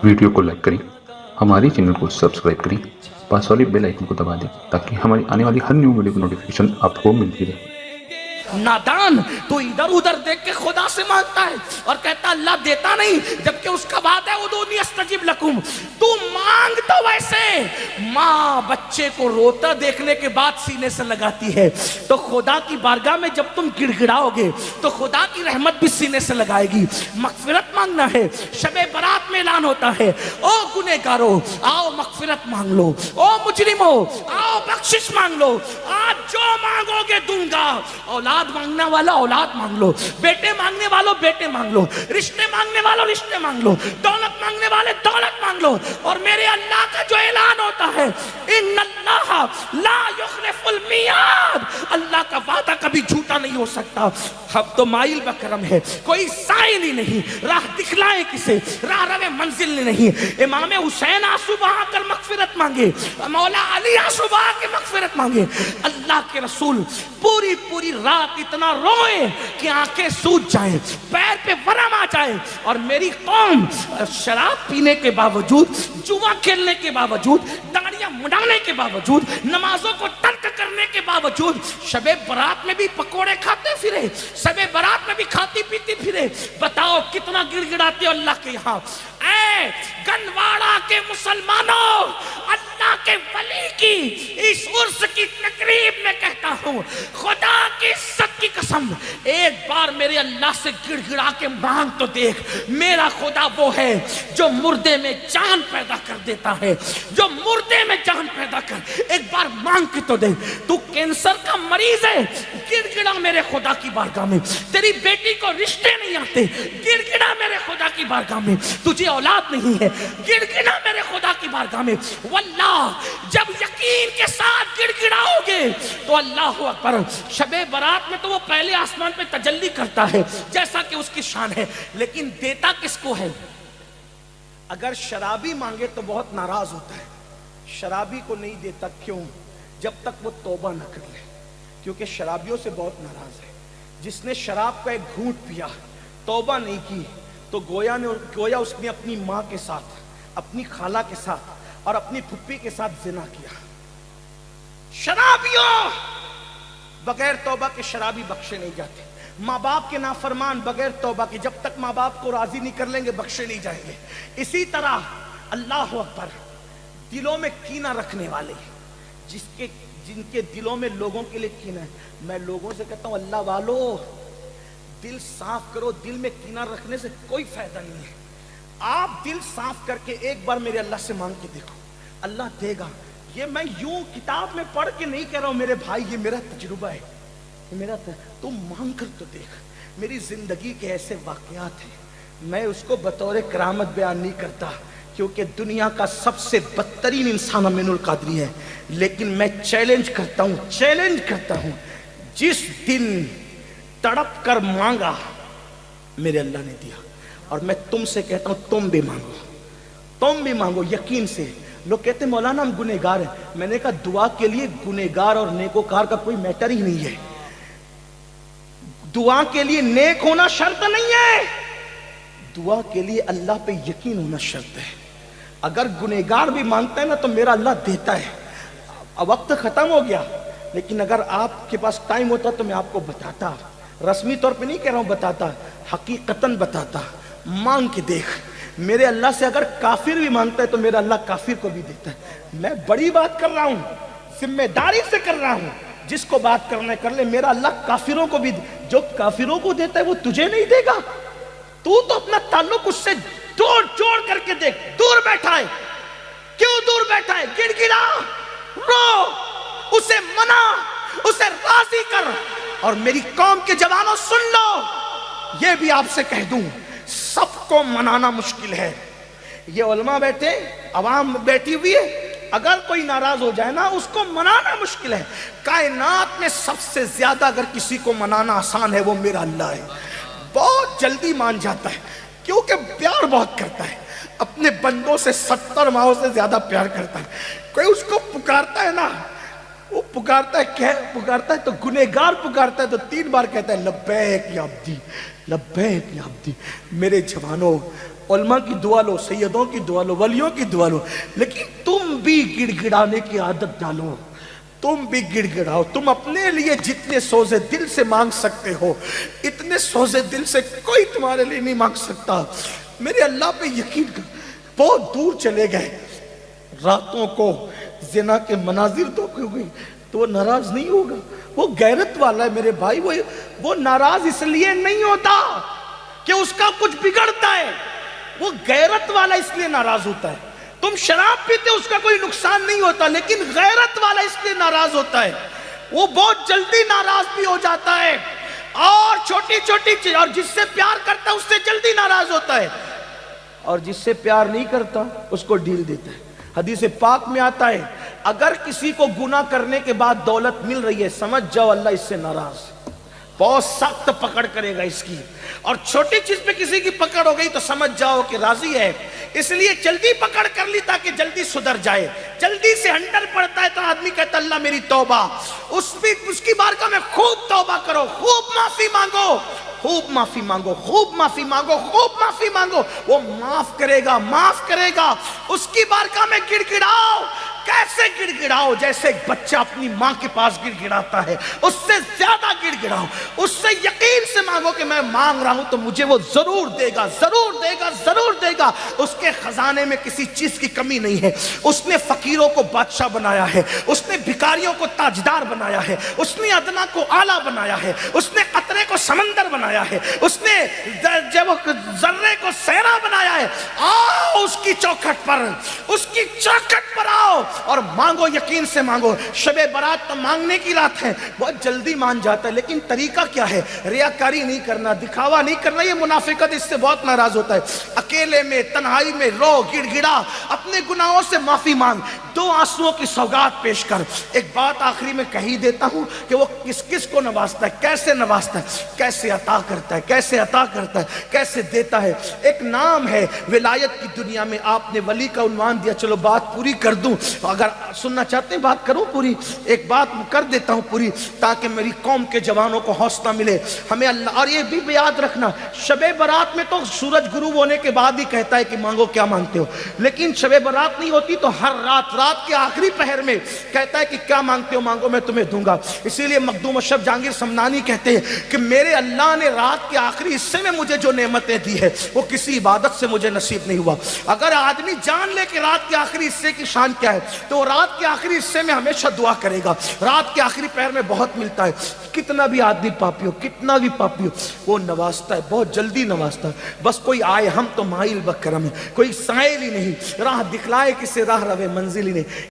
Video کو like کریں، ہمارے چینل کو سبسکرائب کریں، پاس والی بیل آئکن کو دبا دیں تاکہ ہماری آنے والی ہر نیو ویڈیو کی نوٹیفیکیشن آپ کو ملتی رہے۔ نادان تو ادھر ادھر دیکھ کے خدا سے مانگتا ہے اور کہتا اللہ دیتا نہیں، جبکہ اس کا بات ہے ادعونی استجب لکم۔ تو مانگ تو ویسے ماں بچے کو روتا دیکھنے کے بعد سینے سے لگاتی ہے، تو خدا کی بارگاہ میں جب تم گڑ گڑاؤ گے تو خدا کی رحمت بھی سینے سے لگائے گی۔ مغفرت مانگنا ہے، شب برات میں اعلان ہوتا ہے او گنہگارو آؤ مغفرت مانگ لو، او مجرمو آؤ بخشش مانگ لو، آج جو مانگو گے دوں گا۔ اولاد مانگنا والا اولاد مانگ لو، بیٹے مانگنے والوں بیٹے مانگ لو، رشتے مانگنے والوں رشتے مانگ لو، دولت مانگنے والے دولت مانگ لو۔ اور میرے اللہ کا جو اعلان ہوتا ہے ان اللہ لا یخلف المیعاد، اللہ کا وعدہ کبھی جھوٹا نہیں ہو سکتا۔ اب تو مائل بکرم ہے، کوئی سائل ہی نہیں، راہ دکھلائے کسے، راہ رو منزل نہیں۔ امام حسین آنسو بہا کر مغفرت مانگے، مولا علی آنسو بہا کے مغفرت مانگے، اللہ کے رسول پوری پوری رات اتنا روئے کہ آنکھیں سوج جائیں، پیر پہ ورم آ جائے، اور میری قوم شراب پینے کے باوجود، جوا کھیلنے کے باوجود، داڑیاں مڈانے کے باوجود، نمازوں کو ترک کرنے کے باوجود شب برات میں بھی پکوڑے کھاتے پھرے، شب برات میں بھی کھاتی پیتی پھرے۔ بتاؤ کتنا گڑ گڑاتے ہو اللہ کے یہاں۔ اے گنواڑا کے مسلمانوں، اللہ کے ولی کی اس عرس کی تقریب میں کہتا ہوں خدا کی عزت کی قسم، ایک بار میرے اللہ سے گڑ گڑا کے مانگ تو دیکھ۔ میرا خدا وہ ہے جو مردے میں جان پیدا کر دیتا ہے، جو مردے میں جان پیدا کر، ایک بار مانگ کے تو دیکھ۔ تو کینسر کا مریض ہے، گڑ گڑا میرے خدا کی بارگاہ میں۔ تیری بیٹی کو رشتے نہیں آتے، گڑ گڑا میرے خدا کی بارگاہ میں۔ تجھے اولاد نہیں ہے، گڑ گڑا میرے خدا کی بارگاہ میں۔ واللہ جب یقین کے ساتھ گڑ گڑاؤ گے تو اللہ اکبر، شب برات میں تو وہ پہلے آسمان پہ تجلی کرتا ہے جیسا کہ اس کی شان ہے، لیکن دیتا کس کو ہے؟ اگر شرابی مانگے تو بہت ناراض ہوتا ہے، شرابی کو نہیں دیتا، کیوں؟ جب تک وہ توبہ نہ کر لے، کیونکہ شرابیوں سے بہت ناراض ہے۔ جس نے شراب کا ایک گھونٹ پیا، توبہ نہیں کی، تو گویا اس نے اپنی ماں کے ساتھ، اپنی خالہ کے ساتھ اور اپنی پھپھی کے ساتھ زنا کیا۔ شرابیوں بغیر توبہ کے شرابی بخشے نہیں جاتے، ماں باپ کے نافرمان بغیر توبہ کے جب تک ماں باپ کو راضی نہیں کر لیں گے بخشے نہیں جائیں گے۔ اسی طرح اللہ اکبر، دلوں میں کینہ رکھنے والے، جن کے دلوں میں لوگوں کے لیے کینہ ہے، میں لوگوں سے کہتا ہوں اللہ والو دل صاف کرو، دل میں کینہ رکھنے سے کوئی فائدہ نہیں ہے۔ آپ دل صاف کر کے ایک بار میرے اللہ سے مانگ کے دیکھو، اللہ دے گا۔ یہ میں یوں کتاب میں پڑھ کے نہیں کہہ رہا ہوں میرے بھائی، یہ میرا تجربہ ہے، تم مانگ کر تو دیکھ۔ میری زندگی کے ایسے واقعات ہیں، میں اس کو بطور کرامت بیان نہیں کرتا کیونکہ دنیا کا سب سے بدترین انسان امین القادری ہے، لیکن میں چیلنج کرتا ہوں، جس دن تڑپ کر مانگا میرے اللہ نے دیا۔ اور میں تم سے کہتا ہوں تم بھی مانگو یقین سے۔ لوگ کہتے ہیں مولانا ہم گنہگار ہیں، میں نے کہا دعا کے لیے گنہگار اور نیکوکار کا کوئی میٹر ہی نہیں ہے۔ دعا کے لیے نیک ہونا شرط نہیں ہے، دعا کے لیے اللہ پہ یقین ہونا شرط ہے۔ اگر گنہگار بھی مانگتا ہے نا تو میرا اللہ دیتا ہے۔ اب وقت ختم ہو گیا، لیکن اگر آپ کے پاس ٹائم ہوتا تو میں آپ کو بتاتا، رسمی طور پہ نہیں کہہ رہا ہوں، بتاتا، حقیقتاً بتاتا۔ مانگ کے دیکھ، میرے اللہ سے اگر کافر بھی مانگتا ہے تو میرا اللہ کافر کو بھی دیتا ہے۔ میں بڑی بات کر رہا ہوں، ذمہ داری سے کر رہا ہوں، جس کو بات کرنا ہے کر لے۔ میرا اللہ کافروں کو بھی، جو کافروں کو دیتا ہے وہ تجھے نہیں دے گا؟ تو اپنا تعلق اس سے جوڑ کر کے دیکھ۔ دور بیٹھا ہے، کیوں دور بیٹھا ہے؟ گڑ گڑا، رو، اسے منا، اسے راضی کر۔ اور میری قوم کے جوانوں سن لو، یہ بھی آپ سے کہہ دوں، سب کو منانا مشکل ہے۔ یہ علماء بیٹھے، عوام بیٹھی ہوئی ہے، اگر کوئی ناراض ہو جائے نا اس کو منانا مشکل ہے۔ کائنات میں سب سے زیادہ اگر کسی کو منانا آسان ہے وہ میرا اللہ ہے، بہت جلدی مان جاتا ہے کیونکہ پیار بہت کرتا ہے، اپنے بندوں سے 70 ماہوں سے زیادہ پیار کرتا ہے۔ کوئی اس کو پکارتا ہے نا، وہ پکارتا ہے تو گنہگار پکارتا ہے تو 3 بار کہتا ہے لبیک یا عبدی، لبیک یا عبدی۔ میرے جوانوں علماء کی دعا لو، سیدوں کی دعا لو، ولیوں کی دعا لو، لیکن تم بھی گڑ گڑانے کی عادت ڈالو، تم بھی گڑ گڑاؤ۔ تم اپنے لیے جتنے سوزے دل سے مانگ سکتے ہو اتنے سوزے دل سے کوئی تمہارے لیے نہیں مانگ سکتا۔ میرے اللہ پہ یقین کر، بہت دور چلے گئے، راتوں کو زنا کے مناظر تو گئی تو وہ ناراض نہیں ہوگا، وہ غیرت والا ہے میرے بھائی، وہ ناراض اس لیے نہیں ہوتا کہ اس کا کچھ بگڑتا ہے، وہ غیرت والا اس لیے ناراض ہوتا ہے۔ تم شراب پیتے اس کا کوئی نقصان نہیں ہوتا، لیکن غیرت والا اس لیے ناراض ہوتا ہے، وہ بہت جلدی ناراض بھی ہو جاتا ہے، اور چھوٹی چھوٹی چیز، اور جس سے پیار کرتا ہے اس سے جلدی ناراض ہوتا ہے، اور جس سے پیار نہیں کرتا اس کو ڈھیل دیتا ہے۔ حدیث پاک میں آتا ہے اگر کسی کو گناہ کرنے کے بعد دولت مل رہی ہے سمجھ جاؤ اللہ اس سے ناراض ہے، بہت سخت پکڑ کرے گا اس کی، اور چھوٹی چیز پہ کسی کی پکڑ ہو گئی تو سمجھ جاؤ کہ راضی ہے، اس لیے جلدی پکڑ کر لی تاکہ جلدی سدھر جائے۔ جلدی سے ہنٹر پڑتا ہے تو آدمی کہتا اللہ میری توبہ، اس کی بارگاہ میں خوب توبہ کرو، خوب معافی مانگو، خوب معافی مانگو، خوب معافی مانگو، خوب معافی مانگو، وہ معاف کرے گا، معاف کرے گا۔ اس کی بارگاہ میں گڑ گڑاؤ، کیسے گڑ گڑاؤ؟ جیسے ایک بچہ اپنی ماں کے پاس گڑ گڑاتا ہے، اس سے زیادہ گڑ گڑاؤ، اس سے یقین سے مانگو کہ میں مانگ رہا ہوں تو مجھے وہ ضرور دے گا، ضرور دے گا، ضرور دے گا۔ اس کے خزانے میں کسی چیز کی کمی نہیں ہے، اس نے فقیروں کو بادشاہ بنایا ہے، اس نے بھکاریوں کو تاجدار بنایا ہے، اس نے ادنا کو اعلیٰ بنایا ہے، اس نے قطرے کو سمندر بنایا ہے، اس نے ذرے کو صحرا بنایا ہے۔ آؤ اس کی چوکھٹ پر، اس کی چوکھٹ پر آؤ اور مانگو، یقین سے مانگو۔ شب برات تو مانگنے کی رات ہے، بہت جلدی مان جاتا ہے، لیکن طریقہ کیا ہے؟ ریاکاری نہیں کرنا، دکھاوا نہیں کرنا، یہ منافقت، اس سے بہت ناراض ہوتا ہے۔ اکیلے میں تنہائی میں رو، گڑ گڑا، اپنے گناہوں سے معافی مانگ، دو آنسوؤں کی سوگات پیش کر۔ ایک بات آخری میں کہی دیتا ہوں کہ وہ کس کس کو نوازتا ہے، کیسے نوازتا ہے، کیسے عطا کرتا ہے، کیسے عطا کرتا ہے، کیسے دیتا ہے۔ ایک نام ہے ولایت کی دنیا میں، آپ نے ولی کا عنوان دیا، چلو بات پوری کر دوں، اگر سننا چاہتے ہیں بات کروں پوری، ایک بات کر دیتا ہوں پوری تاکہ میری قوم کے جوانوں کو حوصلہ ملے ہمیں اللہ۔ اور یہ بھی یاد رکھنا، شب برات میں تو سورج غروب ہونے کے بعد ہی کہتا ہے کہ مانگو کیا مانگتے ہو، لیکن شب برات نہیں ہوتی تو ہر رات، رات کے آخری پہر میں کہتا ہے کہ کیا مانگتے ہو مانگو میں تمہیں دوں گا۔ اسی لیے مخدوم اشرف جہانگیر سمنانی کہتے ہیں کہ میرے اللہ نے رات کے آخری حصے میں مجھے جو نعمتیں دی ہے وہ کسی عبادت سے مجھے نصیب نہیں ہوا۔ اگر آدمی جان لے کہ رات کے آخری حصے کی شان کیا ہے تو وہ رات کے آخری حصے میں ہمیشہ دعا کرے گا۔ رات کے آخری پہر میں بہت ملتا ہے، کتنا بھی آدمی پاپی ہو، کتنا بھی پاپی ہو، وہ نوازتا ہے، بہت جلدی نوازتا ہے۔ بس کوئی آئے، ہم تو مائل بکرم ہے، کوئی سائل ہی نہیں، راہ دکھلائے کسے راہ روے منزل ہی نہیں۔